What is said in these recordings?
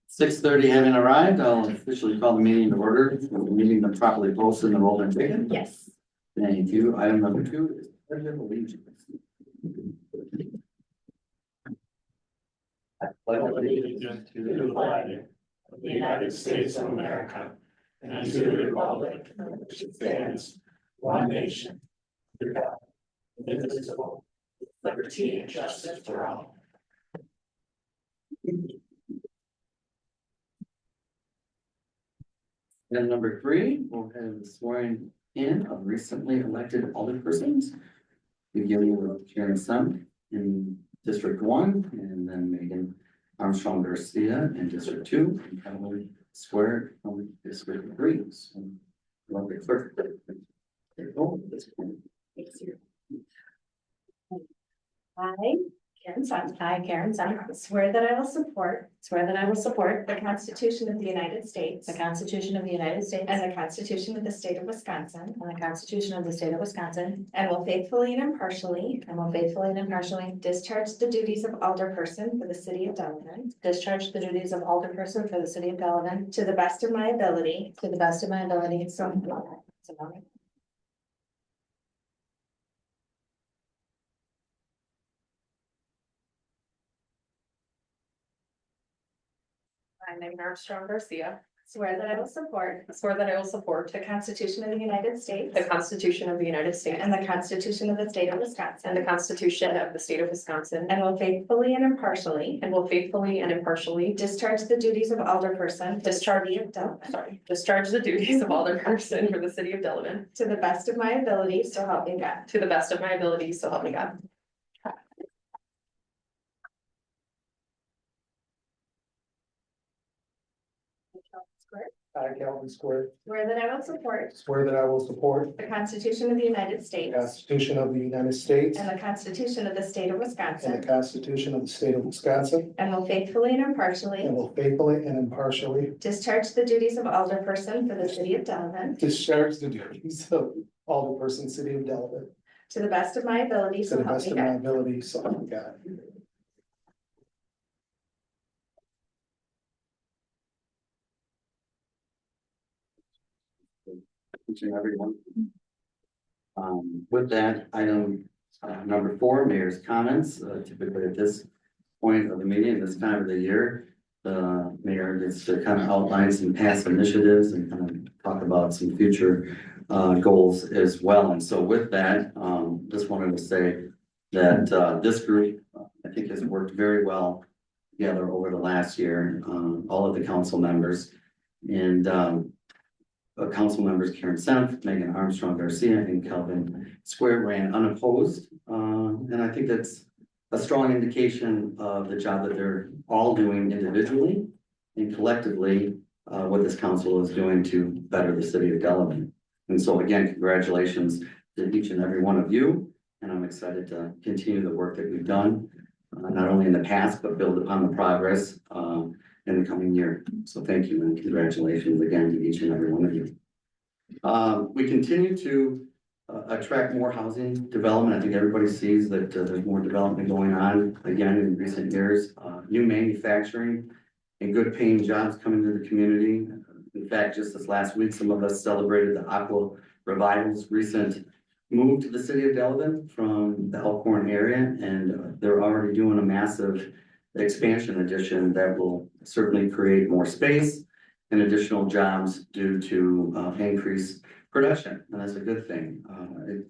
6:30 having arrived, I'll officially call the meeting to order. The meeting is properly posted and rolled and taken. Yes. Thank you. Item number 2 is pledge of allegiance. I pledge allegiance to the flag of the United States of America and to the republic which stands one nation, under God, indivisible, with liberty and justice for all. Item number 3, we'll have the swearing in of recently elected alderpersons, beginning with Karen Sump in District 1, and then Megan Armstrong Garcia in District 2, and Helen Square from District 3. So, lovely clerk. I, Karen Sun, swear that I will support the Constitution of the United States the Constitution of the United States and the Constitution of the State of Wisconsin, and the Constitution of the State of Wisconsin, and will faithfully and impartially discharge the duties of alderperson for the city of Delavan discharge the duties of alderperson for the city of Delavan to the best of my ability. to the best of my ability. So help me God. So help me. I, Megan Armstrong Garcia, Swear that I will support swear that I will support the Constitution of the United States the Constitution of the United States and the Constitution of the State of and the Wisconsin, Constitution of the State of Wisconsin, and will faithfully and impartially and will faithfully and impartially discharge the duties of alderperson for the Discharge. city of Delavan discharge the duties of alderperson for the city of Delavan to the best of my ability, so help me God. to the best of my ability, so help me God. I, Calvin Square, Swear that I will support swear that I will support the Constitution of the United the States Constitution of the United States and the Constitution of the State of and the Wisconsin, Constitution of the State of Wisconsin, and will faithfully and impartially and will faithfully and impartially discharge the duties of alderperson for the city of Delavan discharge the duties of alderperson, city of Delavan, to the best of my ability, to so the help best me of my God. ability, so help me God. Each and every one. With that, item number 4, mayor's comments. Typically at this point of the meeting, this time of the year, the mayor gets to kind of outline some past initiatives and kind of talk about some future goals as well. And so with that, just wanted to say that this group, I think, has worked very well together over the last year, all of the council members. And council members Karen Senf, Megan Armstrong Garcia, and Calvin Square ran unopposed. And I think that's a strong indication of the job that they're all doing individually and collectively, what this council is doing to better the city of Delavan. And so again, congratulations to each and every one of you. And I'm excited to continue the work that we've done, not only in the past, but build upon the progress in the coming year. So thank you and congratulations again to each and every one of you. We continue to attract more housing development. I think everybody sees that there's more development going on again in recent years. New manufacturing and good paying jobs coming to the community. In fact, just this last week, some of us celebrated the Aqua Revival's recent move to the city of Delavan from the Elkhorn area, and they're already doing a massive expansion addition that will certainly create more space and additional jobs due to increased production, and that's a good thing.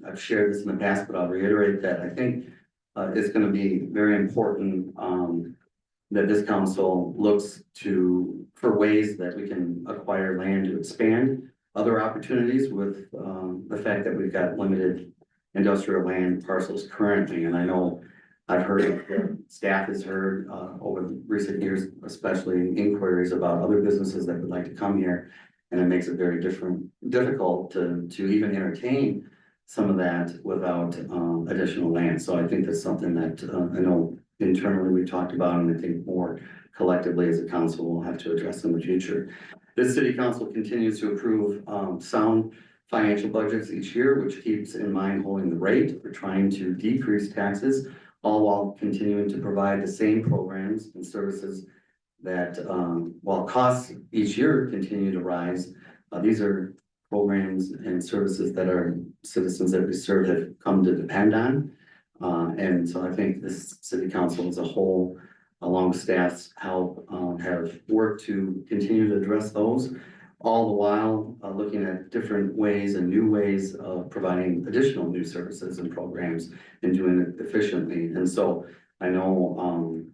I've shared this in the past, but I'll reiterate that I think it's going to be very important that this council looks for ways that we can acquire land to expand other opportunities with the fact that we've got limited industrial land parcels currently. And I know I've heard, staff has heard over recent years, especially inquiries about other businesses that would like to come here. And it makes it very difficult to even entertain some of that without additional land. So I think that's something that I know internally we talked about, and I think more collectively as a council we'll have to address in the future. This city council continues to approve sound financial budgets each year, which keeps in mind holding the rate. We're trying to decrease taxes all while continuing to provide the same programs and services that, while costs each year continue to rise, these are programs and services that our citizens that we serve have come to depend on. And so I think this city council as a whole, along with staff's help, have worked to continue to address those. All the while, looking at different ways and new ways of providing additional new services and programs and doing it efficiently. And so I know,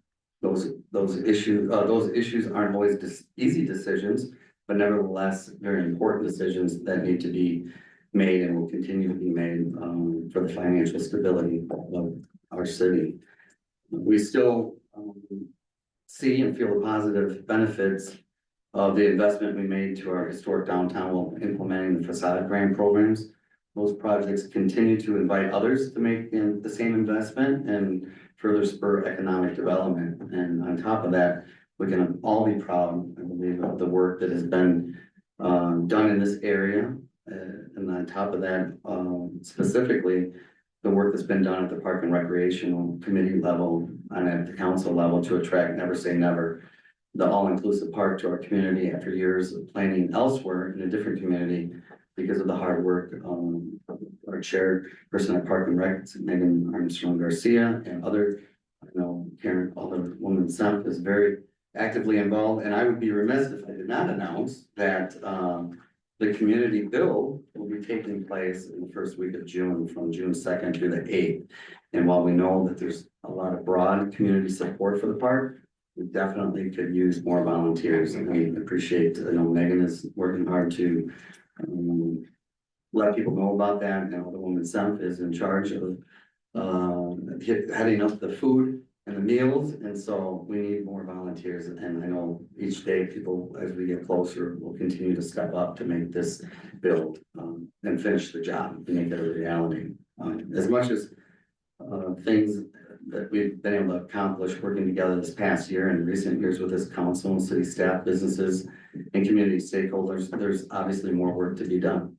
those issues aren't always easy decisions, but nevertheless, very important decisions that need to be made and will continue to be made, for the financial stability of our city. We still, see and feel the positive benefits of the investment we made to our historic downtown while implementing the facade grant programs. Those projects continue to invite others to make the same investment and further spur economic development. And on top of that, we can all be proud, I believe, of the work that has been done in this area. And on top of that, specifically, the work that's been done at the Park and Recreational Committee level and at the council level to attract Never Say Never, the all-inclusive park to our community after years of planning elsewhere in a different community because of the hard work our chairperson at Park and Rec, Megan Armstrong Garcia, and other, Karen Alderwoman Semp is very actively involved. And I would be remiss if I did not announce that the community build will be taking place in the first week of June, from June 2nd through the 8th. And while we know that there's a lot of broad community support for the park, we definitely could use more volunteers, and we appreciate, I know Megan is working hard to let people know about that. And Alderwoman Semp is in charge of heading up the food and the meals, and so we need more volunteers. And I know each day people, as we get closer, will continue to step up to make this build and finish the job and make it a reality. As much as things that we've been able to accomplish working together this past year and in recent years with this council and city staff, businesses, and community stakeholders, there's obviously more work to be done.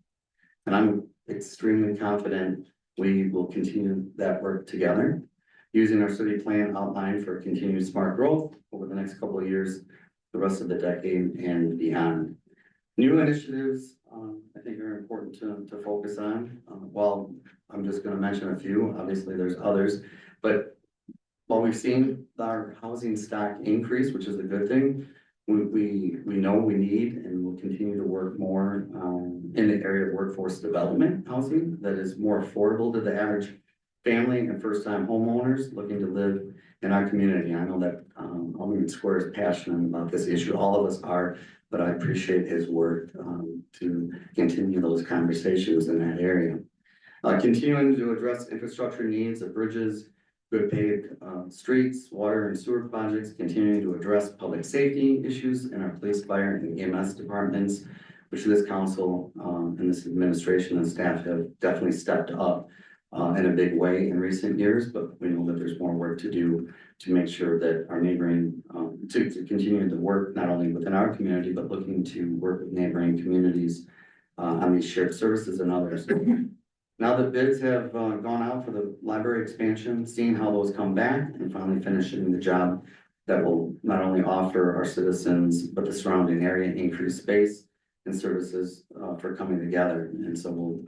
And I'm extremely confident we will continue that work together, using our city plan outlined for continued smart growth over the next couple of years, the rest of the decade and beyond. New initiatives, I think are important to focus on. While I'm just going to mention a few, obviously there's others, but while we've seen our housing stock increase, which is a good thing, we know we need and will continue to work more in the area of workforce development housing that is more affordable to the average family and first-time homeowners looking to live in our community. I know that Alderman Square is passionate about this issue. All of us are, but I appreciate his work to continue those conversations in that area. Continuing to address infrastructure needs of bridges, good paved streets, water and sewer projects, continuing to address public safety issues in our police, fire, and EMS departments, which this council and this administration and staff have definitely stepped up in a big way in recent years. But we know that there's more work to do to make sure that our neighboring, to continue to work not only within our community, but looking to work with neighboring communities on these shared services and others. Now that bids have gone out for the library expansion, seeing how those come back and finally finishing the job that will not only offer our citizens, but the surrounding area increased space and services for coming together. And so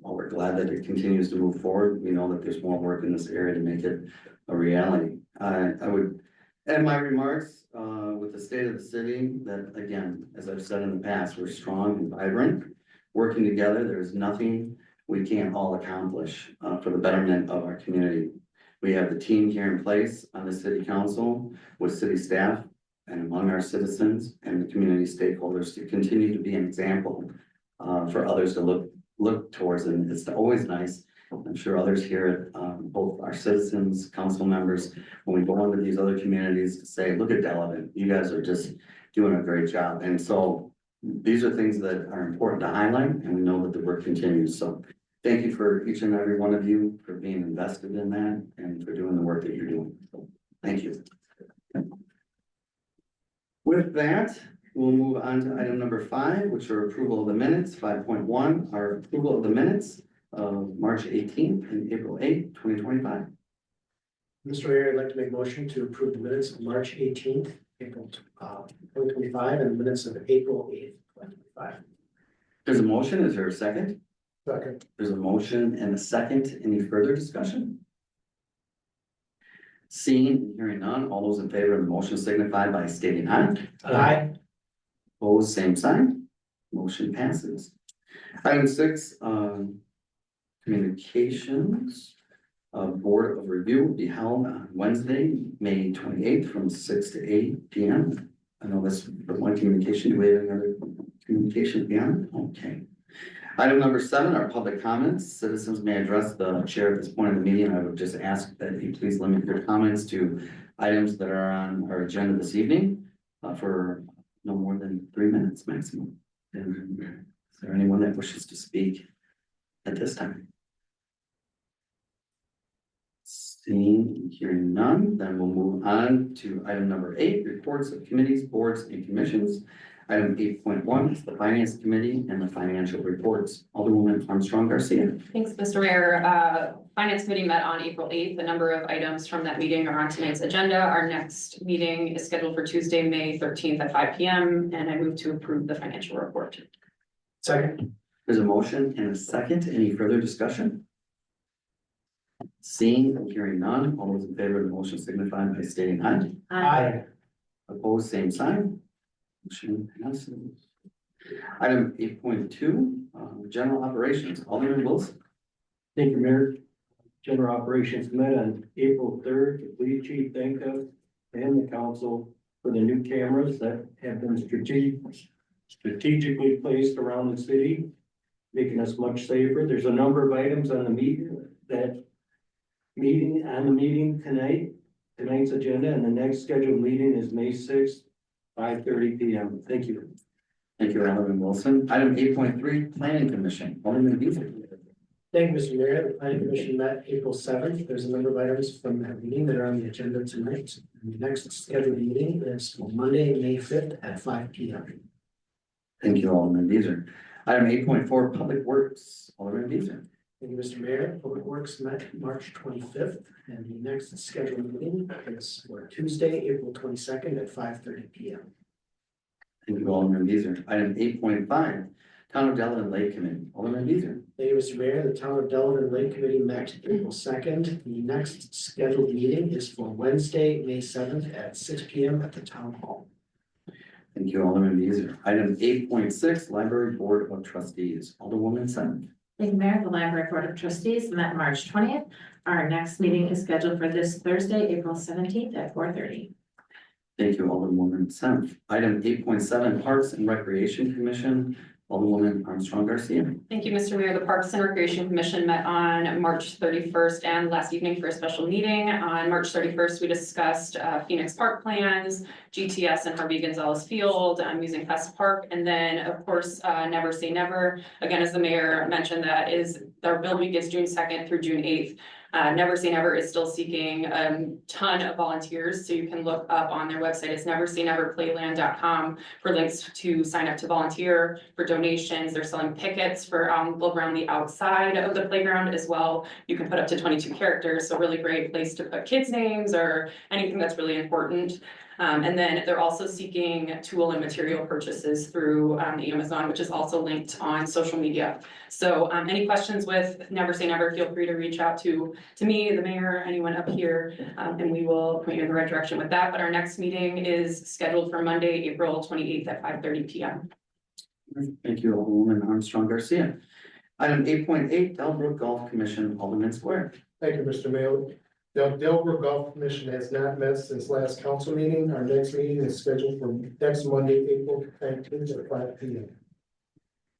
while we're glad that it continues to move forward, we know that there's more work in this area to make it a reality. I would end my remarks with the state of the city that, again, as I've said in the past, we're strong and vibrant. Working together, there's nothing we can't all accomplish for the betterment of our community. We have the team here in place on the city council with city staff and among our citizens and the community stakeholders to continue to be an example for others to look towards. And it's always nice, I'm sure others here, both our citizens, council members, when we go into these other communities to say, look at Delavan, you guys are just doing a great job. And so these are things that are important to highlight, and we know that the work continues. So thank you for each and every one of you for being invested in that and for doing the work that you're doing. So thank you. With that, we'll move on to item number 5, which are approval of the minutes. 5.1 are approval of the minutes of March 18th and April 8th, 2025. Mr. Mayor, I'd like to make a motion to approve the minutes of March 18th, April 2025, and the minutes of April 8th, 2025. There's a motion, is there a second? Second. There's a motion and a second, any further discussion? Seeing and hearing none, all those in favor of the motion signify by stating aye. Aye. Opposed, same sign, motion passes. Item 6, communications. Board of Review will be held on Wednesday, May 28th from 6 to 8 p.m. I know that's the one communication, do we have any other communication beyond? Okay. Item number 7 are public comments. Citizens may address the chair at this point in the meeting. I would just ask that you please limit your comments to items that are on our agenda this evening for no more than 3 minutes maximum. And is there anyone that wishes to speak at this time? Seeing and hearing none, then we'll move on to item number 8, reports of committees, boards, and commissions. Item 8.1 is the Finance Committee and the financial reports. Alderwoman Armstrong Garcia. Thanks, Mr. Mayor. Finance Committee met on April 8th. A number of items from that meeting are on tonight's agenda. Our next meeting is scheduled for Tuesday, May 13th at 5 p.m. And I move to approve the financial report. Second. There's a motion and a second. Any further discussion? Seeing and hearing none, all those in favor of the motion signify by stating aye. Aye. Opposed, same sign. Motion passes. Item 8.2, general operations, Alderman Wilson. Thank you, Mayor. General Operations met on April 3rd. The police chief thanked us and the council for the new cameras that have been strategically placed around the city, making us much safer. There's a number of items on the meeting tonight's agenda, and the next scheduled meeting is May 6th, 5:30 p.m. Thank you. Thank you, Alderman Wilson. Item 8.3, Planning Commission, Alderman Beasley. Thank you, Mr. Mayor. The planning commission met April 7th. There's a number of items from that meeting that are on the agenda tonight. And the next scheduled meeting is Monday, May 5th at 5 p.m. Thank you, Alderman Beasley. Item 8.4, Public Works, Alderman Beasley. Thank you, Mr. Mayor. Public Works met March 25th, and the next scheduled meeting is for Tuesday, April 22nd at 5:30 p.m. Thank you, Alderman Beasley. Item 8.5, Town of Delavan Lake Committee, Alderman Beasley. Thank you, Mr. Mayor. The Town of Delavan Lake Committee met April 2nd. The next scheduled meeting is for Wednesday, May 7th at 6 p.m. at the Town Hall. Thank you, Alderman Beasley. Item 8.6, Library Board of Trustees, Alderwoman Sen. Thank you, Mayor. The Library Board of Trustees met March 20th. Our next meeting is scheduled for this Thursday, April 17th at 4:30. Thank you, Alderwoman Sen. Item 8.7, Parks and Recreation Commission, Alderwoman Armstrong Garcia. Thank you, Mr. Mayor. The Parks and Recreation Commission met on March 31st and last evening for a special meeting. On March 31st, we discussed Phoenix Park plans, GTS and Harvey Gonzalez Field, using Fest Park, and then, of course, Never Say Never. Again, as the mayor mentioned, that is, our build week is June 2nd through June 8th. Never Say Never is still seeking a ton of volunteers, so you can look up on their website. It's neversayneverplayland.com for links to sign up to volunteer, for donations. They're selling tickets for around the outside of the playground as well. You can put up to 22 characters, so really great place to put kids' names or anything that's really important. And then they're also seeking tool and material purchases through Amazon, which is also linked on social media. So any questions with Never Say Never, feel free to reach out to me, the mayor, anyone up here, and we will point you in the right direction with that. But our next meeting is scheduled for Monday, April 28th at 5:30 p.m. Thank you, Alderwoman Armstrong Garcia. Item 8.8, Delbrook Golf Commission, Alderman Square. Thank you, Mr. Mayor. The Delbrook Golf Commission has not met since last council meeting. Our next meeting is scheduled for next Monday, April 19th at 5 p.m.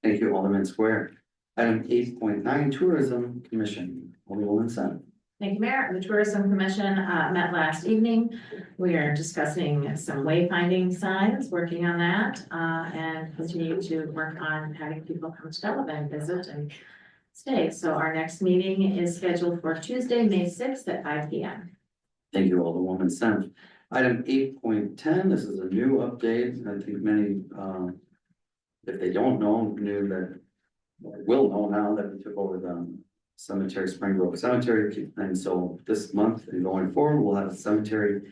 Thank you, Alderman Square. Item 8.9, Tourism Commission, Alderwoman Sen. Thank you, Mayor. The Tourism Commission met last evening. We are discussing some wayfinding signs, working on that, and continue to work on having people come to Delavan, visit and stay. So our next meeting is scheduled for Tuesday, May 6th at 5 p.m. Thank you, Alderwoman Sen. Item 8.10, this is a new update. I think many, if they don't know, will know now that we took over the Cemetery, Spring Grove Cemetery. And so this month and going forward, we'll have a cemetery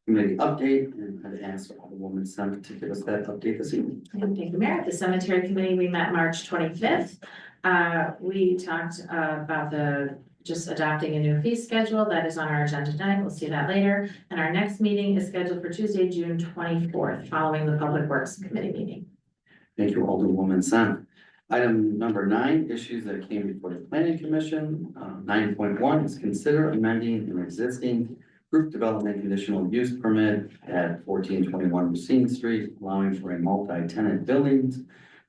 committee update, and I'd ask Alderwoman Sen to give us that update this evening. And thank you, Mayor. The cemetery committee, we met March 25th. We talked about just adopting a new fee schedule that is on our agenda tonight. We'll see that later. And our next meeting is scheduled for Tuesday, June 24th, following the Public Works Committee meeting. Thank you, Alderwoman Sen. Item number 9, issues that came before the planning commission. 9.1 is consider amending an existing group development conditional use permit at 1421 Racine Street, allowing for a multi-tenant buildings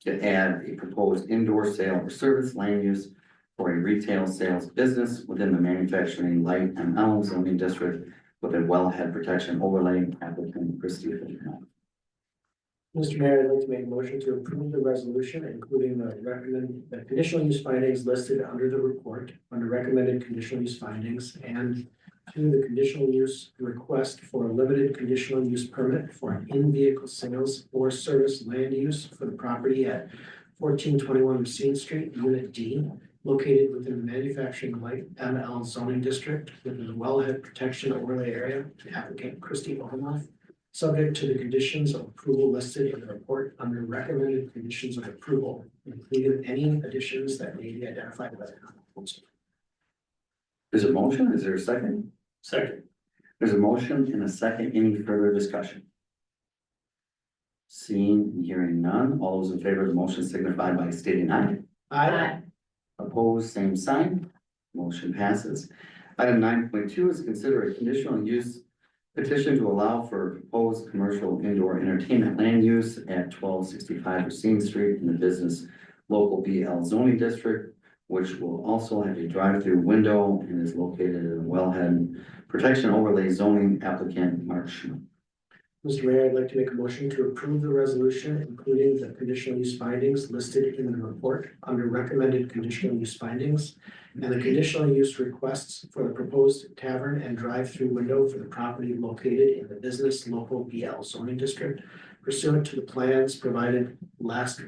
to add a proposed indoor sale or service land use for a retail sales business within the manufacturing light ML zoning district with a wellhead protection overlay. Applicant Christie. Mr. Mayor, I'd like to make a motion to approve the resolution, including the conditional use findings listed under the report, under recommended conditional use findings, and to the conditional use request for a limited conditional use permit for an in-vehicle sales or service land use for the property at 1421 Racine Street, Unit D, located within the manufacturing light ML zoning district within the wellhead protection overlay area. Applicant Christie Overmouth, subject to the conditions of approval listed in the report under recommended conditions of approval, including any additions that may be identified by the council. There's a motion. Is there a second? Second. There's a motion and a second. Any further discussion? Seeing and hearing none, all those in favor of the motion signify by stating aye. Aye. Opposed, same sign. Motion passes. Item 9.2 is consider a conditional use petition to allow for proposed commercial indoor entertainment land use at 1265 Racine Street in the business local BL zoning district, which will also have a drive-through window and is located in a wellhead protection overlay zoning. Applicant Mark Schmidt. Mr. Mayor, I'd like to make a motion to approve the resolution, including the conditional use findings listed in the report under recommended conditional use findings, and the conditional use requests for the proposed tavern and drive-through window for the property located in the business local BL zoning district pursuant to the plans provided last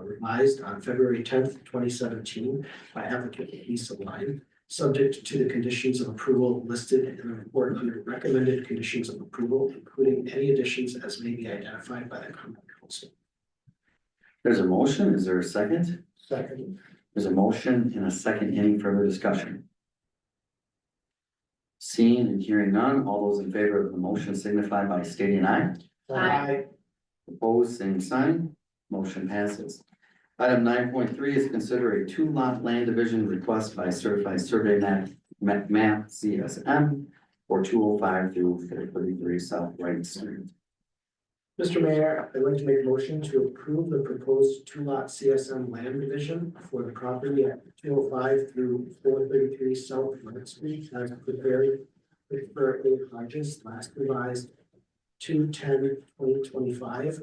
revised on February 10th, 2017 by applicant Lisa Line, subject to the conditions of approval listed in the report under recommended conditions of approval, including any additions as may be identified by the common council. There's a motion. Is there a second? Second. There's a motion and a second. Any further discussion? Seeing and hearing none, all those in favor of the motion signify by stating aye. Aye. Opposed, same sign. Motion passes. Item 9.3 is consider a 2-lot land division request by certified survey map CSM for 205 through 33 South Wright Street. Mr. Mayor, I'd like to make a motion to approve the proposed 2-lot CSM land division for the property at 205 through 433 South Wright Street as prepared for A Hodges, last revised 2/10/2025,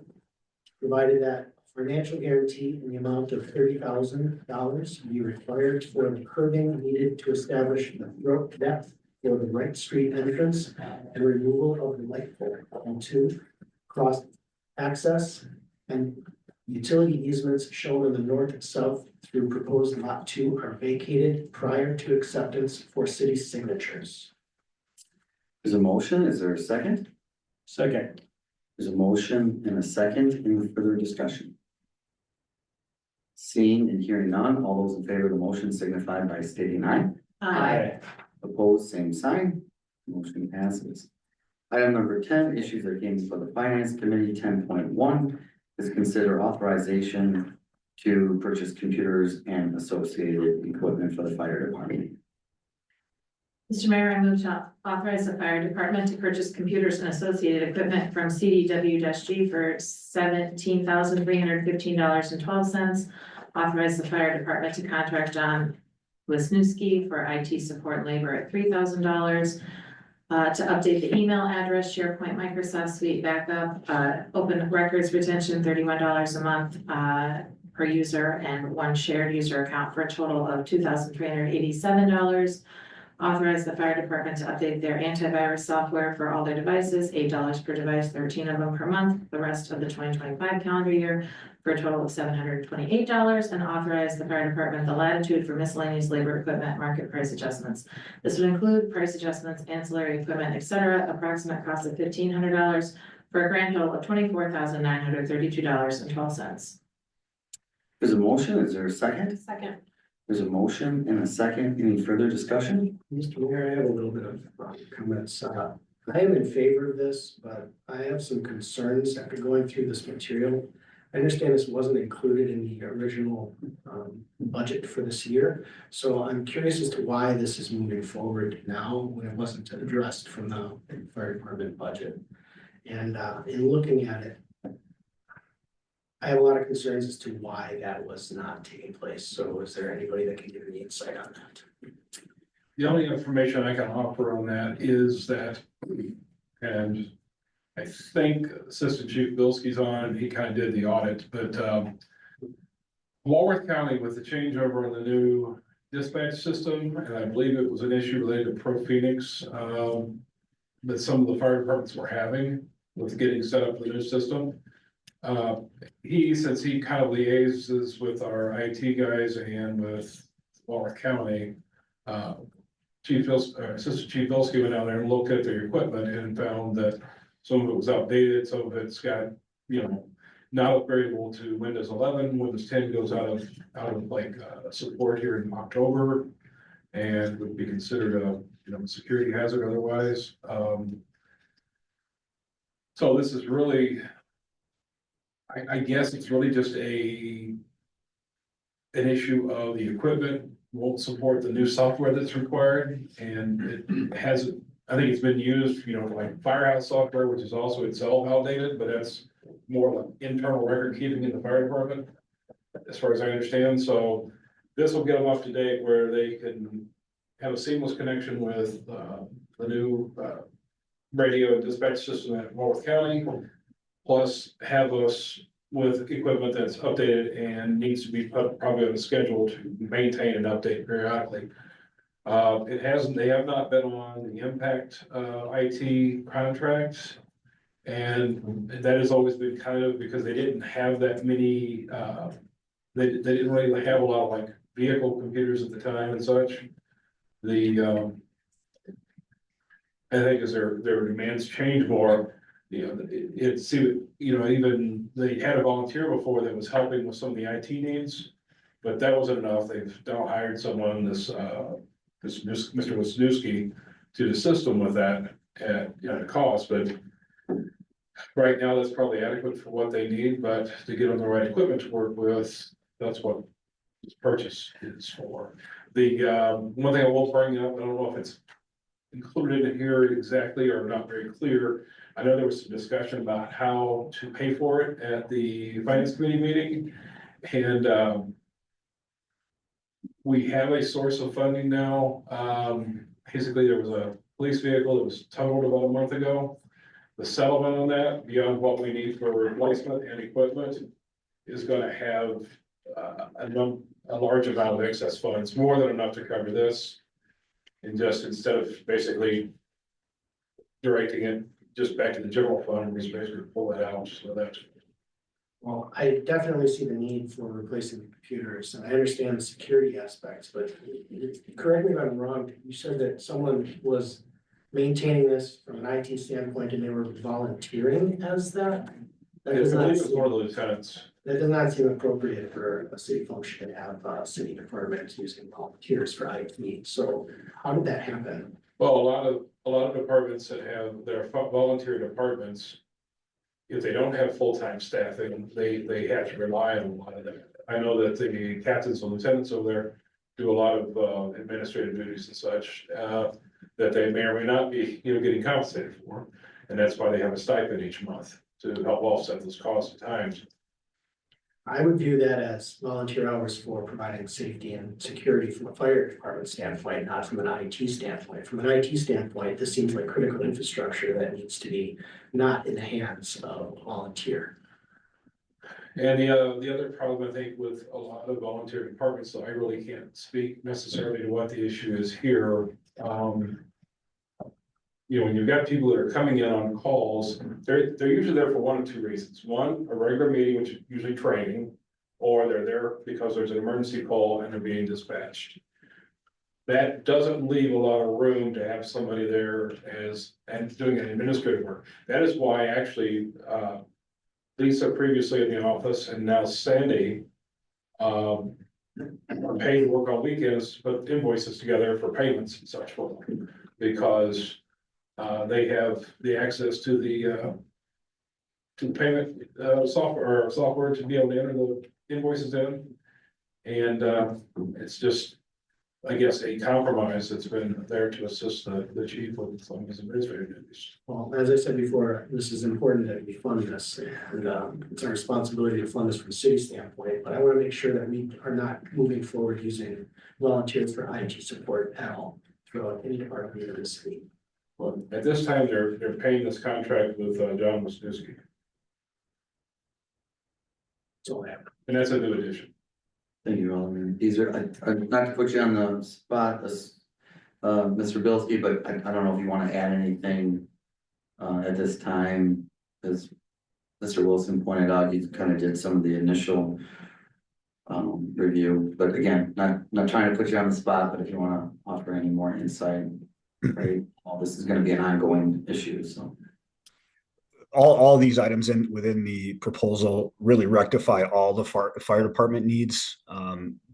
provided that financial guarantee in the amount of $30,000 be required for the curbing needed to establish the throat depth for the Wright Street entrance and removal of the light pole. And 2, cross access and utility easements shown in the north and south through proposed lot 2 are vacated prior to acceptance for city signatures. There's a motion. Is there a second? Second. There's a motion and a second. Any further discussion? Seeing and hearing none, all those in favor of the motion signify by stating aye. Aye. Opposed, same sign. Motion passes. Item number 10, issues that came before the Finance Committee. 10.1 is consider authorization to purchase computers and associated equipment for the fire department. Mr. Mayor, I move to authorize the fire department to purchase computers and associated equipment from CDW-G for $17,315.12. Authorize the fire department to contract John Wisniewski for IT support and labor at $3,000. To update the email address, SharePoint, Microsoft Suite backup, open records retention, $31 a month per user, and one shared user account for a total of $2,387. Authorize the fire department to update their antivirus software for all their devices, $8 per device, 13 of them per month, the rest of the 2025 calendar year, for a total of $728, and authorize the fire department the latitude for miscellaneous labor equipment market price adjustments. This would include price adjustments, ancillary equipment, etc., approximate cost of $1,500, for a grand total of $24,932.12. There's a motion, is there a second? Second. There's a motion and a second, any further discussion? Mr. Mayor, I have a little bit of comments. I am in favor of this, but I have some concerns after going through this material. I understand this wasn't included in the original budget for this year. So I'm curious as to why this is moving forward now when it wasn't addressed from the fire department budget. And in looking at it, I have a lot of concerns as to why that was not taking place. So is there anybody that can give me insight on that? The only information I can offer on that is that, and I think Assistant Chief Bilski's on, and he kind of did the audit, but Walworth County with the changeover in the new dispatch system, and I believe it was an issue related to Pro Phoenix, that some of the fire departments were having with getting set up for the new system. Since he kind of liaises with our IT guys and with Walworth County, Assistant Chief Bilski went down there and looked at their equipment and found that some of it was outdated, some of it's got, not upgradable to Windows 11. Windows 10 goes out of support here in October, and would be considered a security hazard otherwise. So this is really, I guess it's really just an issue of the equipment won't support the new software that's required, and it hasn't. I think it's been used, like Firehouse software, which is also itself outdated, but that's more like internal record keeping in the fire department, as far as I understand. So this will get them up to date where they can have a seamless connection with the new radio and dispatch system at Walworth County, plus have us with equipment that's updated and needs to be put probably on a schedule to maintain and update periodically. They have not been on the Impact IT contract. And that has always been kind of because they didn't have that many, they didn't really have a lot of like vehicle computers at the time and such. I think as their demands change more, even they had a volunteer before that was helping with some of the IT needs, but that wasn't enough. They've now hired someone, Mr. Wisniewski, to assist them with that at a cost, but right now that's probably adequate for what they need, but to get them the right equipment to work with, that's what this purchase is for. The one thing I will bring up, I don't know if it's included in here exactly or not very clear. I know there was some discussion about how to pay for it at the finance committee meeting, and we have a source of funding now. Basically, there was a police vehicle that was totaled about a month ago. The settlement on that, beyond what we need for replacement and equipment, is going to have a large amount of excess funds, more than enough to cover this. And just instead of basically directing it just back to the general fund, we just basically pull that out. So that. Well, I definitely see the need for replacing the computers, and I understand the security aspects, but correct me if I'm wrong, you said that someone was maintaining this from an IT standpoint and they were volunteering as that? That does not seem, one of the lieutenants. that does not seem appropriate for a city function to have city departments using volunteers for IT. So how did that happen? Well, a lot of departments that have their volunteer departments, if they don't have full-time staffing, they have to rely on a lot of that. I know that the captains and lieutenants over there do a lot of administrative duties and such, that they may or may not be, getting compensated for. And that's why they have a stipend each month to help offset those costs at times. I would view that as volunteer hours for providing safety and security from a fire department standpoint, not from an IT standpoint. From an IT standpoint, this seems like critical infrastructure that needs to be not in the hands of a volunteer. And the other problem, I think, with a lot of volunteer departments, so I really can't speak necessarily to what the issue is here, You know, when you've got people that are coming in on calls, they're usually there for one of two reasons. One, a regular meeting, which is usually training, or they're there because there's an emergency call and they're being dispatched. That doesn't leave a lot of room to have somebody there and doing an administrative work. That is why actually, Lisa previously in the office and now Sandy, are paid to work on weekends, put invoices together for payments and such for them. Because they have the access to the payment software to be able to enter the invoices in. And it's just, I guess, a compromise that's been there to assist the chief with some of his administrative duties. Well, as I said before, this is important that we fund this, and it's our responsibility to fund this from a city standpoint, but I want to make sure that we are not moving forward using volunteers for IT support at all throughout any department of the city. Well, at this time, they're paying this contract with John Wisniewski, So and that's a new addition. Thank you, Alderman Beazer. Not to put you on the spot, Mr. Bilski, but I don't know if you want to add anything at this time, as Mr. Wilson pointed out, you kind of did some of the initial review, but again, not trying to put you on the spot, but if you want to offer any more insight, right? Well, this is going to be an ongoing issue, so. All these items within the proposal really rectify all the fire department needs,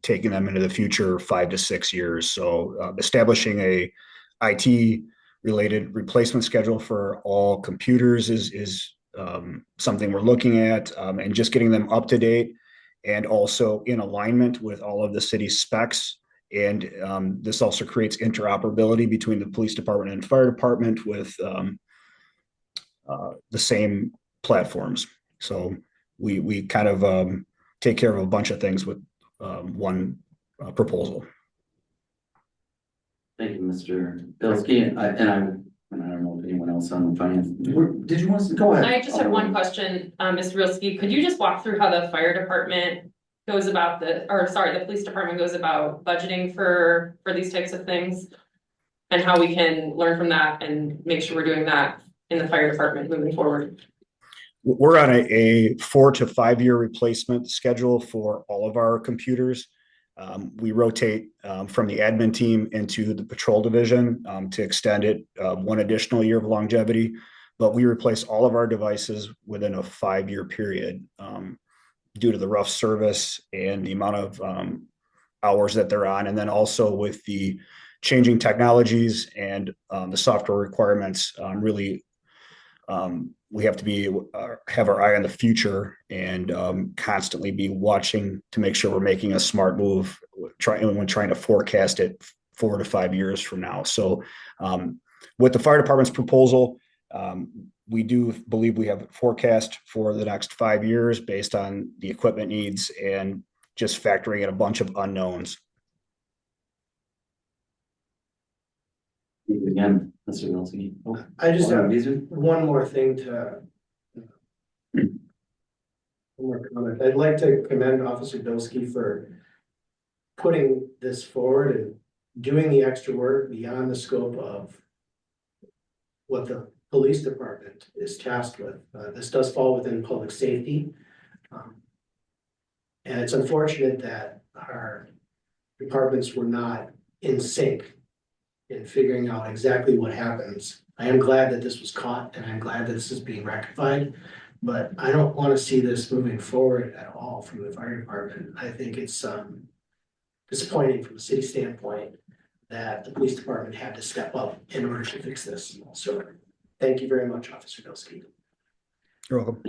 taking them into the future 5 to 6 years. So establishing a IT related replacement schedule for all computers is something we're looking at, and just getting them up to date and also in alignment with all of the city's specs. And this also creates interoperability between the police department and fire department with the same platforms. So we kind of take care of a bunch of things with one proposal. Thank you, Mr. Bilski, and I don't know if anyone else on the finance, did you want to, go ahead. I just have one question, Mr. Realski, could you just walk through how the fire department goes about the police department goes about budgeting for these types of things? And how we can learn from that and make sure we're doing that in the fire department moving forward? We're on a 4 to 5 year replacement schedule for all of our computers. We rotate from the admin team into the patrol division to extend it 1 additional year of longevity, but we replace all of our devices within a 5 year period due to the rough service and the amount of hours that they're on. And then also with the changing technologies and the software requirements, really we have to have our eye on the future and constantly be watching to make sure we're making a smart move when trying to forecast it 4 to 5 years from now. So with the fire department's proposal, we do believe we have a forecast for the next 5 years based on the equipment needs and just factoring in a bunch of unknowns. Again, Mr. Wilson. I just have Beazer? one more thing to. One more comment. I'd like to commend Officer Bilski for putting this forward and doing the extra work beyond the scope of what the police department is tasked with. This does fall within public safety. And it's unfortunate that our departments were not in sync in figuring out exactly what happens. I am glad that this was caught and I'm glad that this is being rectified, but I don't want to see this moving forward at all from the fire department. I think it's disappointing from a city standpoint that the police department had to step up in order to fix this. So thank you very much, Officer Bilski. You're welcome.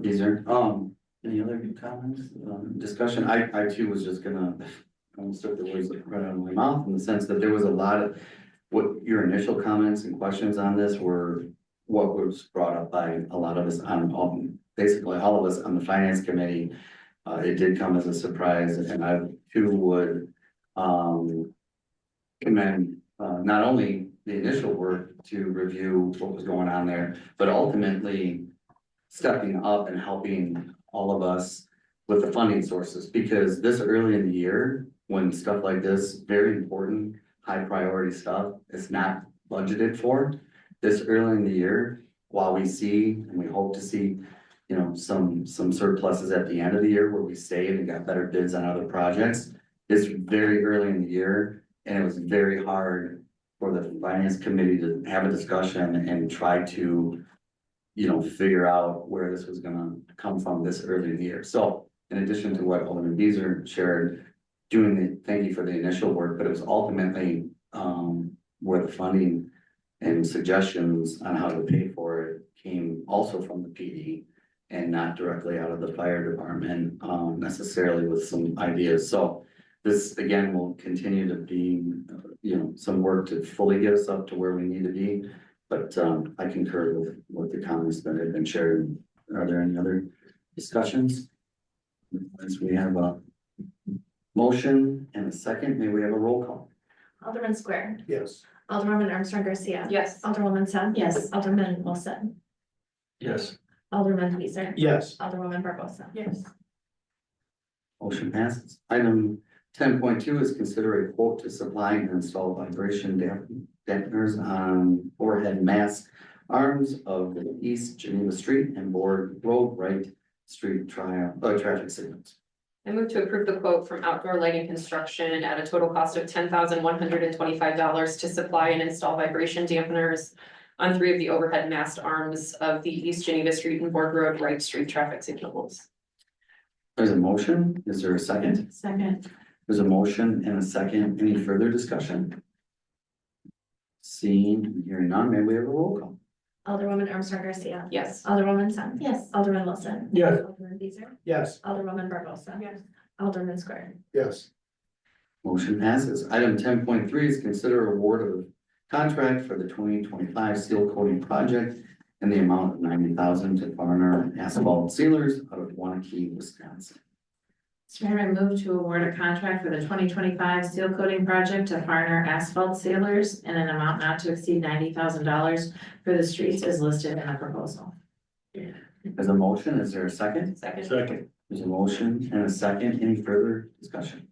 Beazer. Any other comments, discussion? I too was just gonna almost took the words right out of my mouth in the sense that there was a lot of what your initial comments and questions on this were what was brought up by a lot of us on basically all of us on the finance committee. It did come as a surprise, and I too would commend not only the initial work to review what was going on there, but ultimately stepping up and helping all of us with the funding sources, because this early in the year, when stuff like this, very important, high priority stuff. It's not budgeted for this early in the year. While we see, and we hope to see, you know, some surpluses at the end of the year where we saved and got better bids on other projects. It's very early in the year, and it was very hard for the finance committee to have a discussion and try to, you know, figure out where this was gonna come from this early in the year. So in addition to what Alderman Beezer shared, thank you for the initial work, but it was ultimately, where the funding and suggestions on how to pay for it came also from the PD and not directly out of the fire department, necessarily with some ideas. So this, again, will continue to be, you know, some work to fully get us up to where we need to be. But, I concur with the comments that have been shared. Are there any other discussions? As we have a motion and a second, may we have a roll call? Alderman Square, Yes. Alderwoman Armstrong Garcia. Yes. Alderwoman Sen. Yes. Alderman Wilson, Yes. Alderman Beezer. Yes. Alderwoman Barbosa. Yes. Motion passes. Item 10.2 is consider a quote to supply and install vibration dampeners on overhead mast arms of the East Geneva Street and Board Road Right Street traffic signals. I move to approve the quote from Outdoor Lighting Construction at a total cost of $10,125 to supply and install vibration dampeners on 3 of the overhead mast arms of the East Geneva Street and Board Road Right Street traffic signals. There's a motion. Is there a second? Second. There's a motion and a second. Any further discussion? Seeing and hearing none, may we have a roll call? Alderwoman Armstrong Garcia. Yes. Alderwoman Sen. Yes. Alderman Wilson. Yes. Alderman Beezer. Yes. Alderwoman Barbosa. Yes. Alderman Square. Yes. Motion passes. Item 10.3 is consider award of contract for the 2025 seal coating project in the amount of $90,000 to Farner Asphalt Sealers out of Wanakee, Wisconsin. Mr. Mayor, I move to award a contract for the 2025 seal coating project to Farner Asphalt Sealers in an amount not to exceed $90,000 for the streets as listed in the proposal. There's a motion. Is there a second? Second. There's a motion and a second. Any further discussion?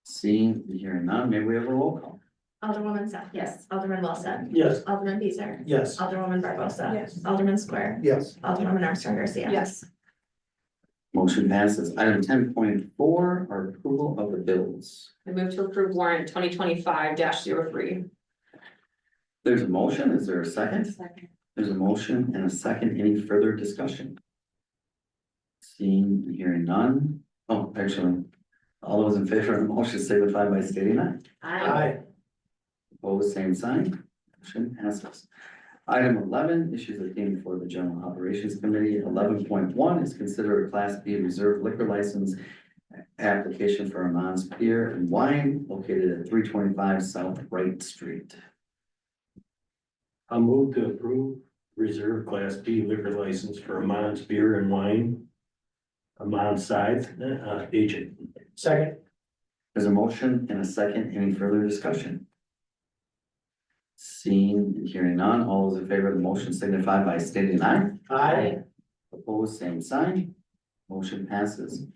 Seeing and hearing none, may we have a roll call? Alderwoman Sen. Yes. Alderman Wilson. Yes. Alderman Beezer. Yes. Alderwoman Barbosa. Yes. Alderman Square. Yes. Alderwoman Armstrong Garcia. Yes. Motion passes. Item 10.4 are approval of the bills. I move to approve warrant 2025-03. There's a motion. Is there a second? Second. There's a motion and a second. Any further discussion? Seeing and hearing none. Oh, actually, all those in favor of the motion signify by stating aye. Aye. Opposed, same sign. Motion passes. Item 11, issues that came before the General Operations Committee. 11.1 is consider a Class B reserve liquor license application for Amon's Beer and Wine located at 325 South Wright Street. I'll move to approve reserve class B liquor license for Amon's Beer and Wine. Amon Scythe, agent. Second. There's a motion and a second. Any further discussion? Seeing and hearing none, all those in favor of the motion signify by stating aye. Aye. Opposed, same sign. Motion passes.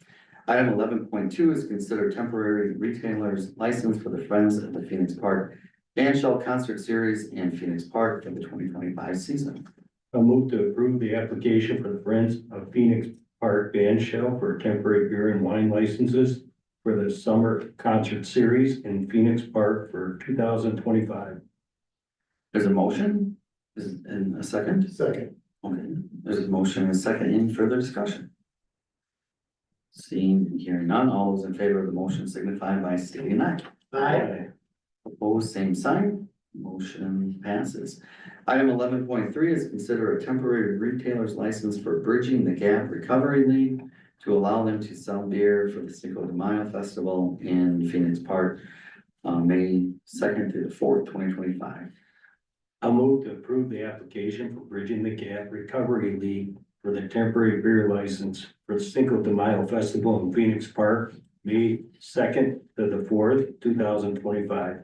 Item 11.2 is consider temporary retailers license for the Friends of the Phoenix Park Band Shell Concert Series in Phoenix Park for the 2025 season. I'll move to approve the application for the Friends of Phoenix Park Band Shell for temporary beer and wine licenses for the summer concert series in Phoenix Park for 2025. There's a motion. Is in a second? Second. Okay, there's a motion and a second. Any further discussion? Seeing and hearing none, all those in favor of the motion signify by stating aye. Aye. Opposed, same sign. Motion passes. Item 11.3 is consider a temporary retailer's license for Bridging the Gap Recovery League to allow them to sell beer for the Cinco de Mayo Festival in Phoenix Park, May 2nd through the 4th, 2025. I'll move to approve the application for Bridging the Gap Recovery League for the temporary beer license for the Cinco de Mayo Festival in Phoenix Park, May 2nd to the 4th, 2025.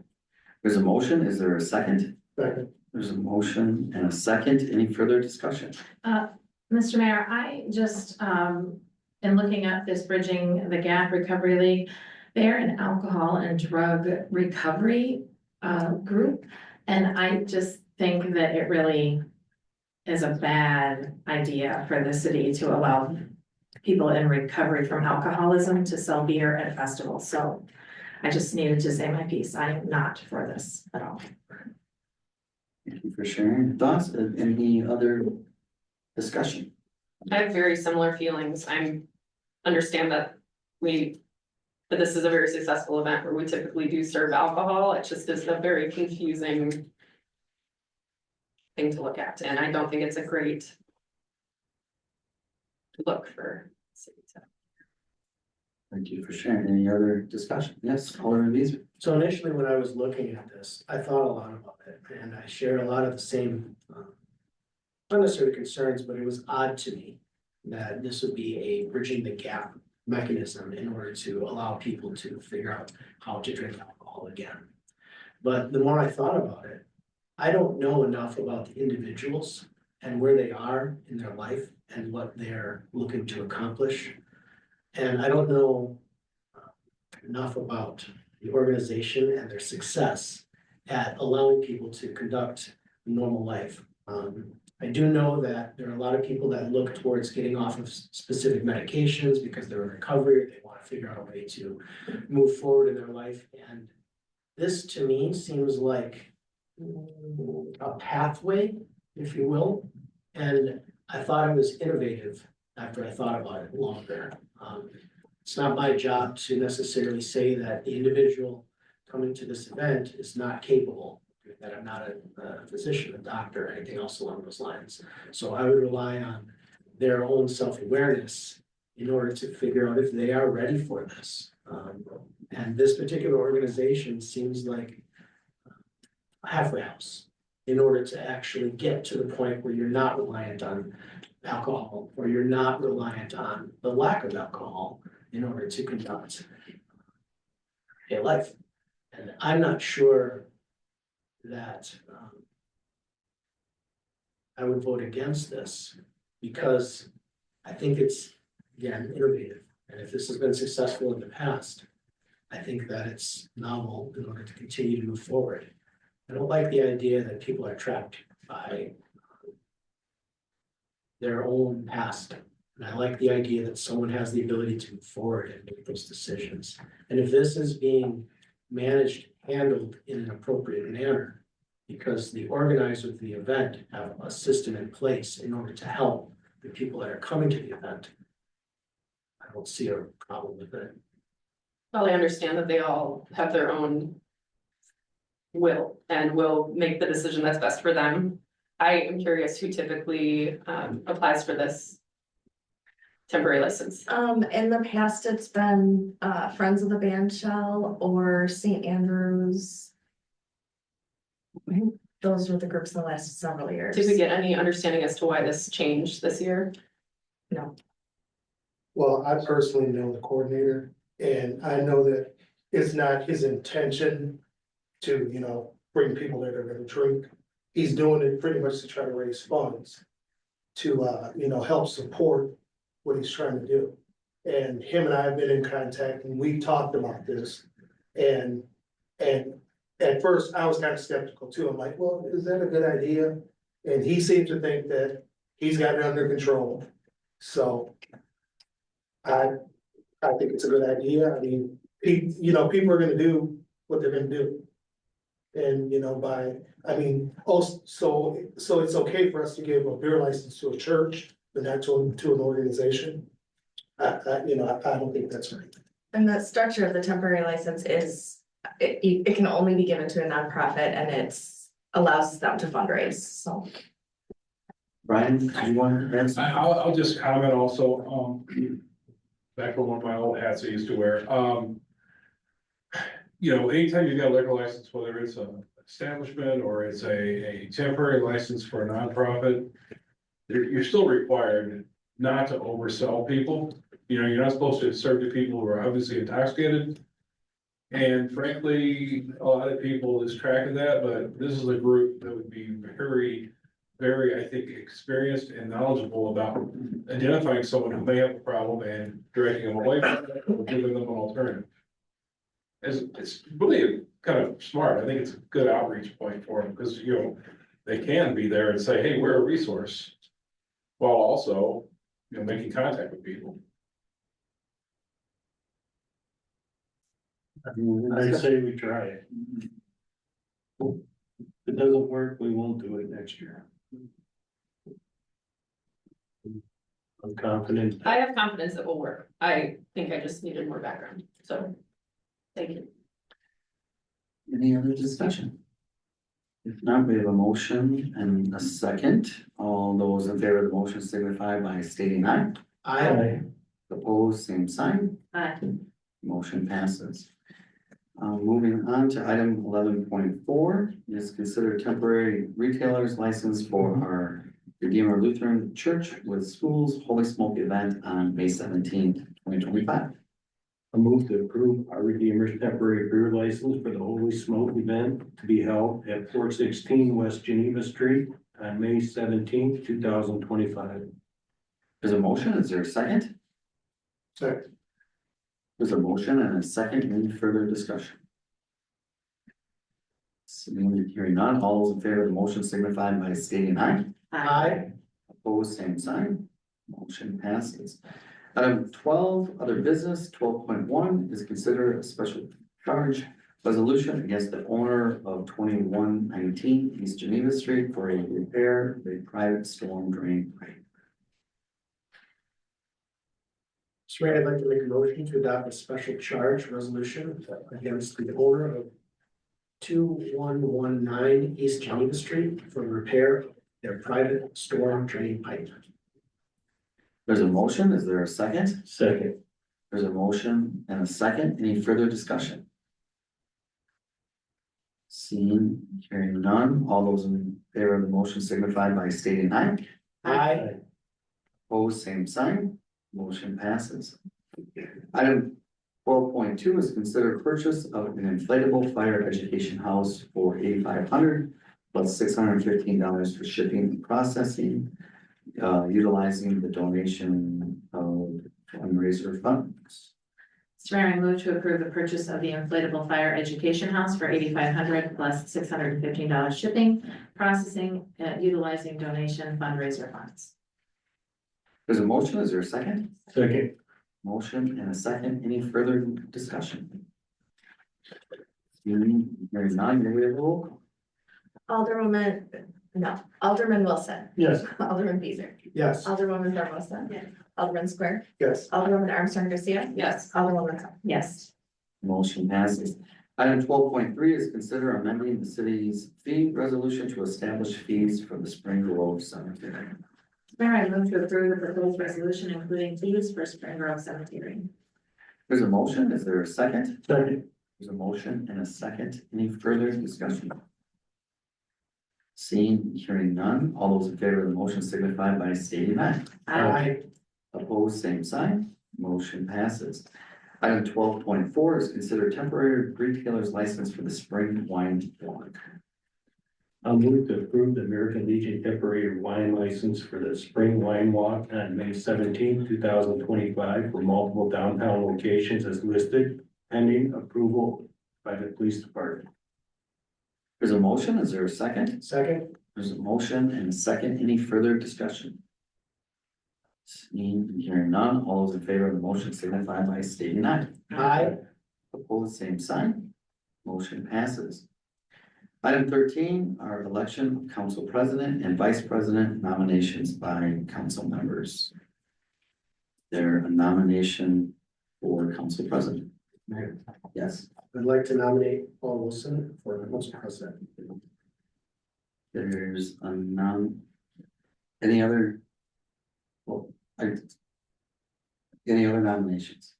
There's a motion. Is there a second? Second. There's a motion and a second. Any further discussion? Mr. Mayor, I just, in looking at this Bridging the Gap Recovery League, They're an alcohol and drug recovery group. And I just think that it really is a bad idea for the city to allow people in recovery from alcoholism to sell beer at festivals. So I just needed to say my piece. I am not for this at all. Thank you for sharing thoughts. Any other discussion? I have very similar feelings. Understand that this is a very successful event where we typically do serve alcohol. It just is a very confusing thing to look at, and I don't think it's a great look for city. Thank you for sharing. Any other discussion? Yes, Alderman Beasley. So initially, when I was looking at this, I thought a lot about it, and I share a lot of the same, not necessarily concerns, but it was odd to me that this would be a bridging the gap mechanism in order to allow people to figure out how to drink alcohol again. But the more I thought about it, I don't know enough about the individuals and where they are in their life and what they're looking to accomplish. And I don't know enough about the organization and their success at allowing people to conduct a normal life. I do know that there are a lot of people that look towards getting off of specific medications because they're in recovery, or they want to figure out a way to move forward in their life. And this to me seems like a pathway, if you will. And I thought it was innovative after I thought about it longer. It's not my job to necessarily say that the individual coming to this event is not capable, that I'm not a physician, a doctor, or anything else along those lines. So I would rely on their own self-awareness in order to figure out if they are ready for this. And this particular organization seems like a halfway house in order to actually get to the point where you're not reliant on alcohol, or you're not reliant on the lack of alcohol in order to conduct a life. And I'm not sure that I would vote against this because I think it's, again, innovative. And if this has been successful in the past, I think that it's novel in order to continue to move forward. I don't like the idea that people are trapped by their own past. And I like the idea that someone has the ability to move forward and make those decisions. And if this is being managed, handled in an appropriate manner, because the organizers of the event have a system in place in order to help the people that are coming to the event, I don't see a problem with it. Well, I understand that they all have their own will and will make the decision that's best for them. I am curious who typically applies for this temporary license. In the past, it's been Friends of the Band Shell or St. Andrews. Those were the groups in the last several years. Did we get any understanding as to why this changed this year? No. Well, I personally know the coordinator, and I know that it's not his intention to, bring people that are gonna drink. He's doing it pretty much to try to raise funds to, help support what he's trying to do. And him and I have been in contact, and we talked about this, and at first I was kind of skeptical too. I'm like, well, is that a good idea? And he seemed to think that he's got it under control. So I think it's a good idea. I mean, people are gonna do what they're gonna do. And, so it's okay for us to give a beer license to a church, but not to an organization. I don't think that's right. And the structure of the temporary license is, it can only be given to a nonprofit, and it's allows them to fundraise, so. Brian, do you want to answer? I'll just comment also, back from one of my old hats I used to wear, anytime you got a liquor license, whether it's an establishment or it's a temporary license for a nonprofit, you're still required not to oversell people. You're not supposed to serve to people who are obviously intoxicated. And frankly, a lot of people lose track of that, but this is a group that would be very, very, I think, experienced and knowledgeable about identifying someone who may have a problem and directing them away from it or giving them an alternative. it's really kind of smart. I think it's a good outreach point for them, because, you know, they can be there and say, hey, we're a resource. While also, you know, making contact with people. I say we try it. If it doesn't work, we won't do it next year. I'm confident. I have confidence it will work. I think I just needed more background, so. Thank you. Any other discussion? If not, we have a motion and a second. All those in favor of the motion signify by stating aye. I, Opposed, same sign. Aye. Motion passes. Moving on to item 11.4 is consider temporary retailers license for our Redeemer Lutheran Church with Schools Holy Smoke event on May 17th, 2025. I move to approve our Redeemer's temporary beer license for the Holy Smoke event to be held at 416 West Geneva Street on May 17th, 2025. There's a motion. Is there a second? second, There's a motion and a second. Any further discussion? Seeing hearing none, all those in favor of the motion signify by stating aye. I, Opposed, same sign. Motion passes. Item 12, other business, 12.1 is consider a special charge resolution against the owner of 2119 East Geneva Street for a repair of a private storm drain pipe. Mr. Mayor, I'd like to make a motion to adopt a special charge resolution against the owner of 2119 East Geneva Street for repair of their private storm drain pipe. There's a motion. Is there a second? Second. There's a motion and a second. Any further discussion? Seeing, hearing none, all those in favor of the motion signify by stating aye. I, Opposed, same sign. Motion passes. Item 12.2 is consider purchase of an inflatable fire education house for $8,500 plus $615 for shipping and processing, utilizing the donation of fundraiser funds. Mr. Mayor, I move to approve the purchase of the inflatable fire education house for $8,500 plus $615 shipping, processing, utilizing donation fundraiser funds. There's a motion. Is there a second? Second. Motion and a second. Any further discussion? Hearing none, may we have a roll call? Alderman Wilson, Yes. Alderman Beazer, yes. Alderwoman Barbosa. Yes. Alderman Square, Yes. Alderwoman Armstrong Garcia. Yes. Alderwoman Hunt. Yes. Motion passes. Item 12.3 is consider amending the city's fee resolution to establish fees for the Spring Grove Cemetery. Mayor, I move to approve the proposed resolution including fees for Spring Grove Cemetery. There's a motion. Is there a second? Second. There's a motion and a second. Any further discussion? Seeing, hearing none, all those in favor of the motion signify by stating aye. I, Opposed, same sign. Motion passes. Item 12.4 is consider temporary retailer's license for the Spring Wine Walk. I'll move to approve the American Legion temporary wine license for the Spring Wine Walk on May 17th, 2025 for multiple downtown locations as listed, pending approval by the police department. There's a motion. Is there a second? second, There's a motion and a second. Any further discussion? Seeing, hearing none, all those in favor of the motion signify by stating aye. I, Opposed, same sign. Motion passes. Item 13, our election of council president and vice president nominations by council members. There a nomination for council president? Mayor, Yes, I'd like to nominate Paul Wilson for council president. there's a any other? Well, any other nominations?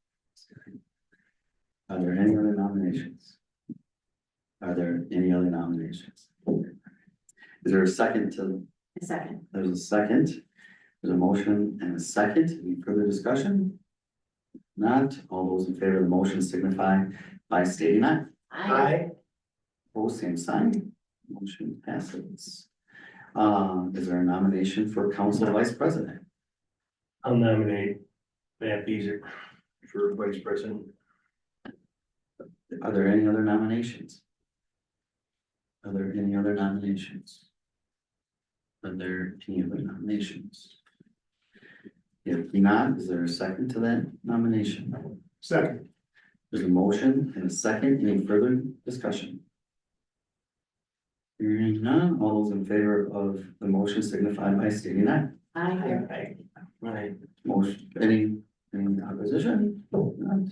Are there any other nominations? Are there any other nominations? Is there a second to, A second. there's a second, there's a motion and a second, any further discussion? Not, all those in favor of the motion signify by stating aye. I, Opposed, same sign, motion passes. Is there a nomination for council vice president? I'll nominate Matt Beazer for vice president. Are there any other nominations? Are there any other nominations? Are there any other nominations? If not, is there a second to that nomination? Second. There's a motion and a second. Any further discussion? Hearing none, all those in favor of the motion signify by stating aye. I, Right. Motion, any opposition? Not.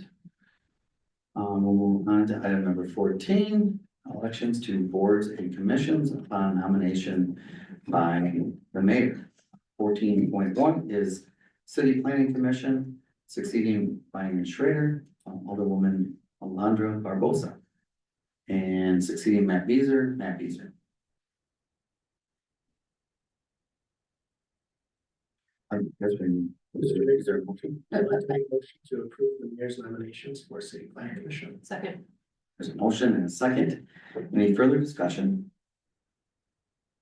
We'll move on to item number 14, elections to boards and commissions upon nomination by the mayor. 14.1 is City Planning Commission, succeeding Brian Schrader, Alderwoman Alondra Barbosa. And succeeding Matt Beazer. Is there a motion? I'd like to make a motion to approve the mayor's nominations for city planning commission. Second. There's a motion and a second. Any further discussion?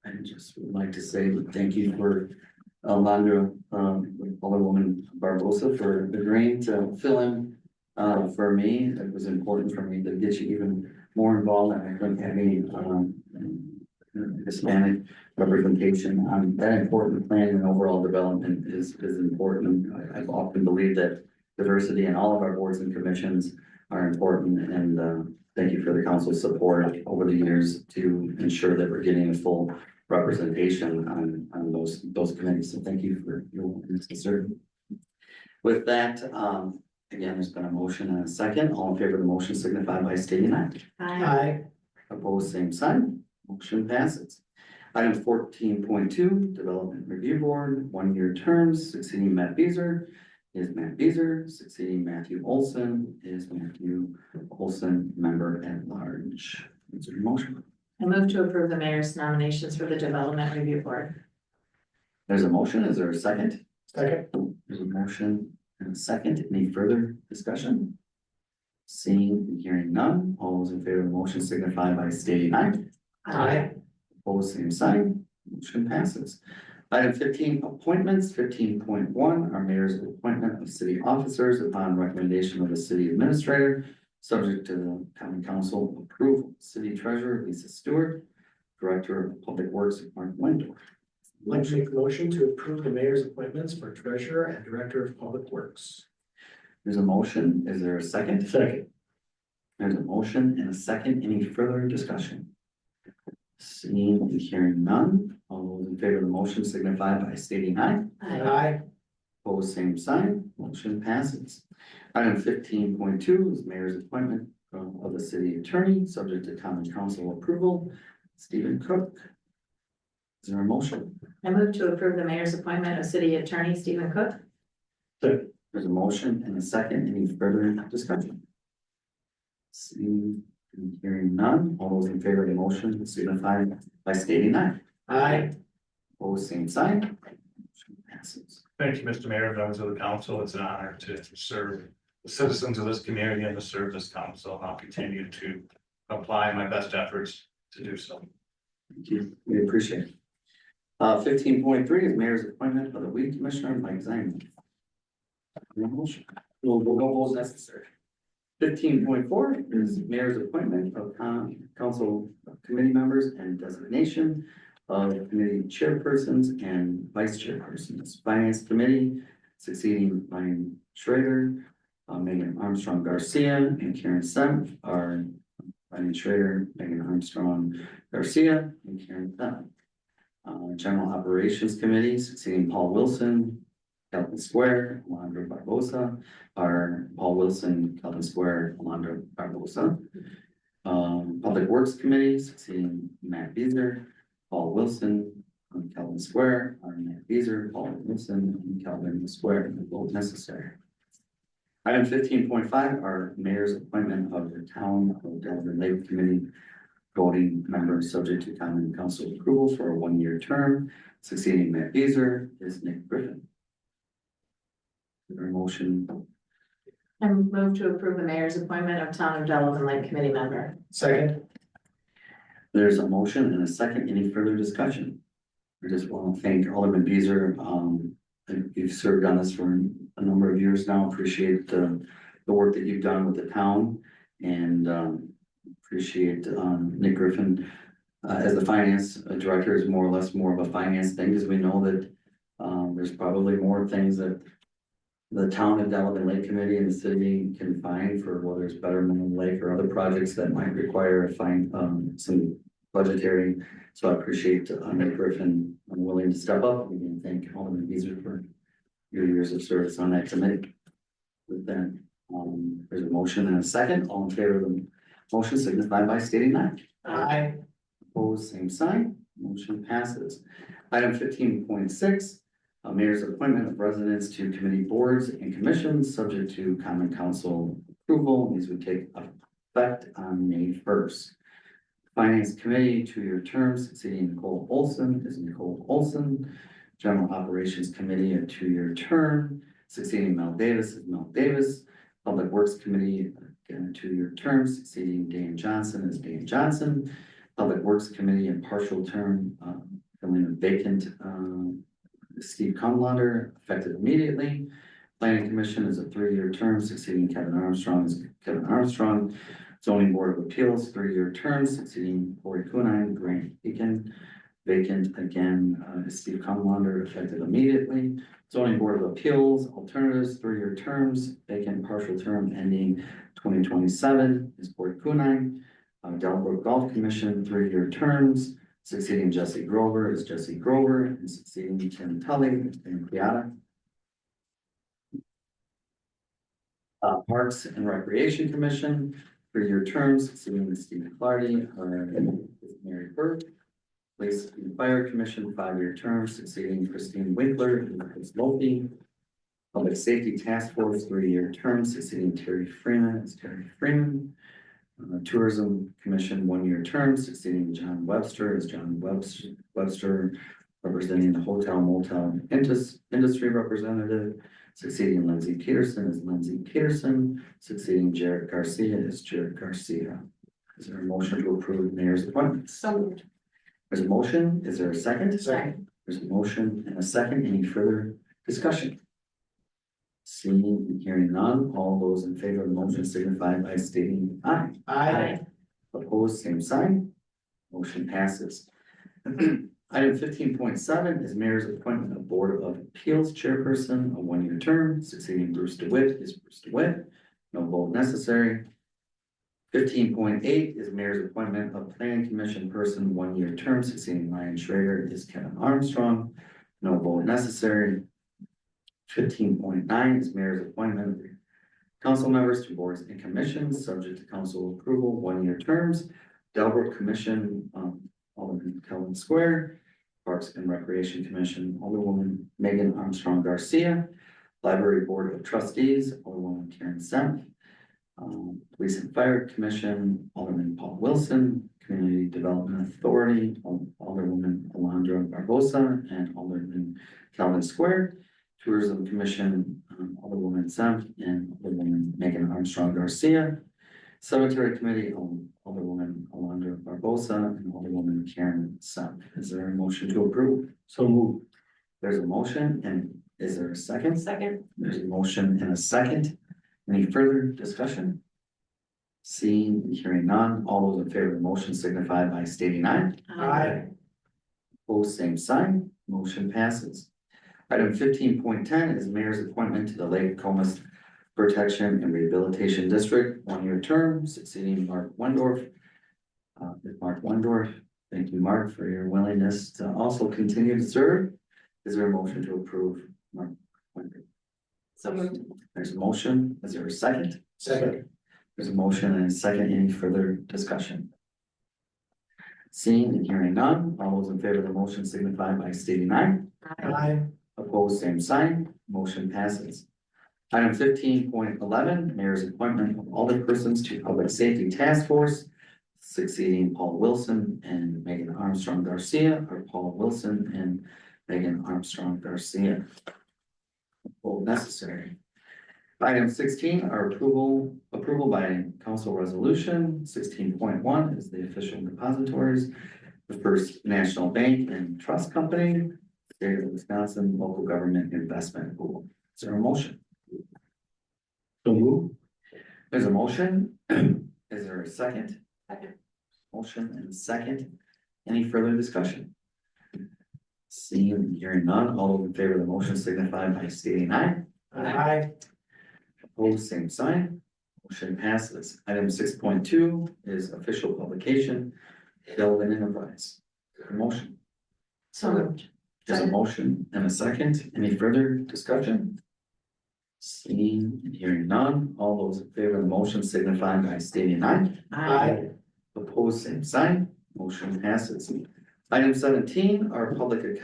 I just would like to say thank you for Alondra, Alderwoman Barbosa, for agreeing to fill in for me. It was important for me to get you even more involved, and I think having Hispanic representation on that important plan and overall development is important. I've often believed that diversity in all of our boards and commissions are important, and thank you for the council's support over the years to ensure that we're getting a full representation on those committees. So thank you for your willingness to serve. With that, again, there's been a motion and a second. All in favor of the motion signify by stating aye. Aye. Opposed, same sign. Motion passes. Item 14.2, Development Review Board, 1-year terms, succeeding Matt Beazer is Matt Beazer, succeeding Matthew Olson is Matthew Olson, member at large. Is there a motion? I move to approve the mayor's nominations for the Development Review Board. There's a motion. Is there a second? Second. There's a motion and a second. Any further discussion? Seeing and hearing none, all those in favor of the motion signify by stating aye. Aye. Opposed, same sign. Motion passes. Item 15, appointments. 15.1 are mayor's appointment of city officers upon recommendation of the city administrator, subject to the county council approval. City treasurer Lisa Stewart, director of public works Mark Wendorf. I'd like to make a motion to approve the mayor's appointments for treasurer and director of public works. There's a motion. Is there a second? Second. There's a motion and a second. Any further discussion? Seeing and hearing none, all those in favor of the motion signify by stating aye. Aye. Opposed, same sign. Motion passes. Item 15.2 is mayor's appointment of the city attorney, subject to common council approval. Stephen Cook. Is there a motion? I move to approve the mayor's appointment of city attorney Stephen Cook. There's a motion and a second. Any further discussion? Seeing and hearing none, all those in favor of the motion signify by stating aye. Aye. Opposed, same sign. Motion passes. Thank you, Mr. Mayor, members of the council. It's an honor to serve the citizens of this community and to serve this council. And I'll continue to apply my best efforts to do so. Thank you. We appreciate it. 15.3 is mayor's appointment of the weed commissioner, Mike Zion. Motion. We'll go those necessary. 15.4 is mayor's appointment of council committee members and designation of committee chairpersons and vice chairpersons. Finance committee succeeding Brian Schrader, Megan Armstrong Garcia, and Karen Semp are Brian Schrader, Megan Armstrong Garcia, and Karen Semp. General operations committee succeeding Paul Wilson, Calvin Square, Alondra Barbosa, are Paul Wilson, Calvin Square, Alondra Barbosa. Public Works Committee succeeding Matt Beazer, Paul Wilson, Calvin Square, are Matt Beazer, Paul Wilson, and Calvin Square, both necessary. Item 15.5 are mayor's appointment of the town of Delavan Lake Committee voting members subject to common council approval for a 1-year term. Succeeding Matt Beazer is Nick Griffin. Is there a motion? I move to approve the mayor's appointment of town of Delavan Lake committee member. Second. There's a motion and a second. Any further discussion? I just want to thank Alderman Beazer. You've served on this for a number of years now. Appreciate the work that you've done with the town And appreciate Nick Griffin as the finance director is more or less more of a finance thing, because we know that there's probably more things that the town of Delavan Lake Committee and the city can find for whether it's betterment of Lake or other projects that might require some budgetary. So I appreciate Nick Griffin willing to step up, and thank Alderman Beasley for your years of service on that committee. With that, there's a motion and a second. All in favor of the motion signify by stating aye. Aye. Opposed, same sign. Motion passes. Item 15.6, mayor's appointment of residents to committee boards and commissions, subject to common council approval. These would take effect on May 1st. Finance Committee, 2-year term, succeeding Nicole Olson is Nicole Olson. General Operations Committee, a 2-year term, succeeding Mel Davis is Mel Davis. Public Works Committee, again, a 2-year term, succeeding Dan Johnson is Dan Johnson. Public Works Committee, a partial term, filling a vacant, Steve Cumlander, effective immediately. Planning Commission is a 3-year term, succeeding Kevin Armstrong is Kevin Armstrong. Zoning Board of Appeals, 3-year term, succeeding Corey Kunine, Grant Eakin. Vacant again, Steve Cumlander, effective immediately. Zoning Board of Appeals, alternatives, 3-year terms, vacant partial term ending 2027 is Corey Kunine. Delbrook Golf Commission, 3-year terms, succeeding Jesse Grover is Jesse Grover, and succeeding Tim Tully and Piata. Parks and Recreation Commission, 3-year terms, succeeding Steve Clardy, Mary Burke. Police and Fire Commission, 5-year term, succeeding Christine Winkler and Chris Mulkey. Public Safety Task Force, 3-year term, succeeding Terry Freeman is Terry Freeman. Tourism Commission, 1-year term, succeeding John Webster is John Webster, representing the hotel motel industry representative. Succeeding Lindsay Peterson is Lindsay Peterson. Succeeding Jared Garcia is Jared Garcia. Is there a motion to approve mayor's appointments? So moved. There's a motion. Is there a second? Second. There's a motion and a second. Any further discussion? Seeing and hearing none, all those in favor of the motion signify by stating aye. Aye. Opposed, same sign. Motion passes. Item 15.7 is mayor's appointment of Board of Appeals chairperson, a 1-year term, succeeding Bruce DeWitt is Bruce DeWitt. No vote necessary. 15.8 is mayor's appointment of planning commission person, 1-year term, succeeding Ryan Schrader is Kevin Armstrong. No vote necessary. 15.9 is mayor's appointment of council members to boards and commissions, subject to council approval, 1-year terms. Delbrook Commission, Alderman Kelvin Square. Parks and Recreation Commission, Alderwoman Megan Armstrong Garcia. Library Board of Trustees, Alderwoman Karen Semp. Police and Fire Commission, Alderman Paul Wilson. Community Development Authority, Alderwoman Alondra Barbosa and Alderman Calvin Square. Tourism Commission, Alderwoman Semp and Alderwoman Megan Armstrong Garcia. Cemetery Committee, Alderwoman Alondra Barbosa and Alderwoman Karen Semp. Is there a motion to approve? So moved. There's a motion, and is there a second? Second. There's a motion and a second. Any further discussion? Seeing and hearing none, all those in favor of the motion signify by stating aye. Aye. Opposed, same sign. Motion passes. Item 15.10 is mayor's appointment to the Lake Comus Protection and Rehabilitation District, 1-year term, succeeding Mark Wendorf. Mark Wendorf, thank you, Mark, for your willingness to also continue to serve. Is there a motion to approve Mark Wendorf? So moved. There's a motion. Is there a second? Second. There's a motion and a second. Any further discussion? Seeing and hearing none, all those in favor of the motion signify by stating aye. Aye. Opposed, same sign. Motion passes. Item 15.11, mayor's appointment of alderpersons to Public Safety Task Force, succeeding Paul Wilson and Megan Armstrong Garcia, or Paul Wilson and Megan Armstrong Garcia. Vote necessary. Item 16 are approval by council resolution. 16.1 is the official depositories. The First National Bank and Trust Company, State of Wisconsin Local Government Investment Pool. Is there a motion? So moved. There's a motion. Is there a second? Second. Motion and second. Any further discussion? Seeing and hearing none, all those in favor of the motion signify by stating aye. Aye. Opposed, same sign. Motion passes. Item 6.2 is official publication, Delavan Enterprise. Motion. So moved. There's a motion and a second. Any further discussion? Seeing and hearing none, all those in favor of the motion signify by stating aye. Aye. Opposed, same sign. Motion passes. Item 17 are public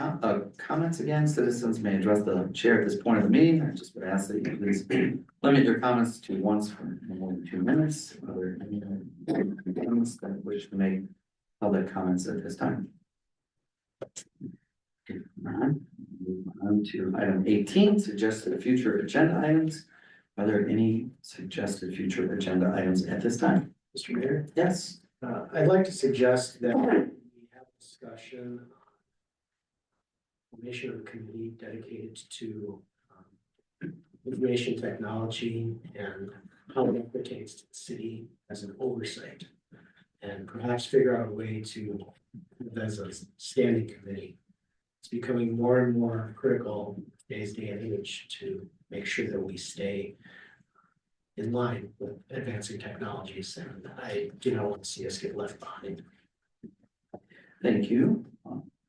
comments again. Citizens may address the chair at this point of the meeting. I just would ask that you please limit your comments to once for no more than 2 minutes. Are there any other comments that wish to make public comments at this time? If not, move on to item 18, suggested future agenda items. Are there any suggested future agenda items at this time? Mr. Mayor, Yes. I'd like to suggest that we have a discussion on formation of a committee dedicated to information technology and how that pertains to the city as an oversight. And perhaps figure out a way to, as a standing committee. It's becoming more and more critical today's day and age to make sure that we stay in line with advancing technologies, and I do not want to see us get left behind. Thank you.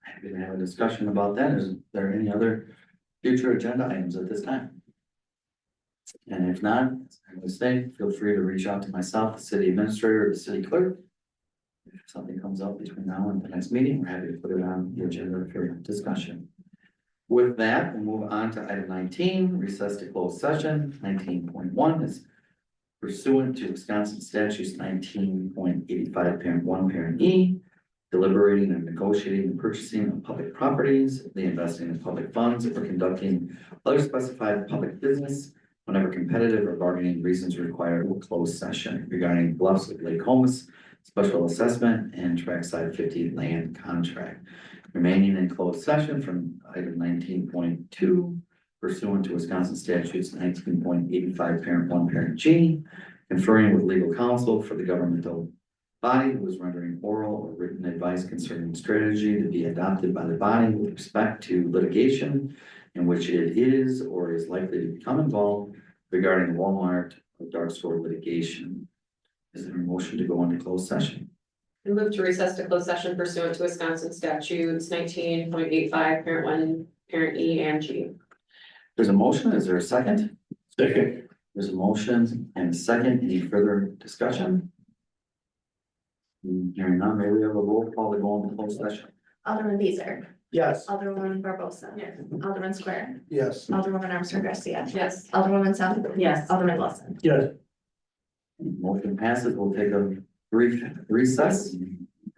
Happy to have a discussion about that. Is there any other future agenda items at this time? And if not, as I would say, feel free to reach out to myself, the city administrator, or the city clerk. If something comes up between now and the next meeting, we're happy to put it on the agenda for discussion. With that, we'll move on to item 19, recess to closed session. 19.1 is pursuant to Wisconsin statutes 19.85 parent 1 parent E, deliberating and negotiating the purchasing of public properties, the investing in public funds, or conducting other specified public business whenever competitive or bargaining reasons require a closed session regarding Bluffs of Lake Holmes special assessment and trackside 50 land contract. Remaining in closed session from item 19.2 pursuant to Wisconsin statutes 19.85 parent 1 parent G, conferring with legal counsel for the governmental body who is rendering oral or written advice concerning strategy to be adopted by the body with respect to litigation in which it is or is likely to become involved regarding Walmart or dark store litigation. Is there a motion to go into closed session? I move to recess to closed session pursuant to Wisconsin statutes 19.85 parent 1 parent E and G. There's a motion. Is there a second? Second. There's a motion and a second. Any further discussion? Hearing none, may we have a roll call to go into closed session? Alderman Beezer, Yes. Alderwoman Barbosa. Yes. Alderman Square, Yes. Alderwoman Armstrong Garcia. Yes. Alderwoman South. Yes. Alderman Wilson. Yes. Motion passes. We'll take a brief recess.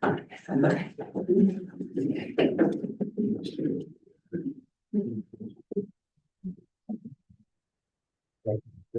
Okay.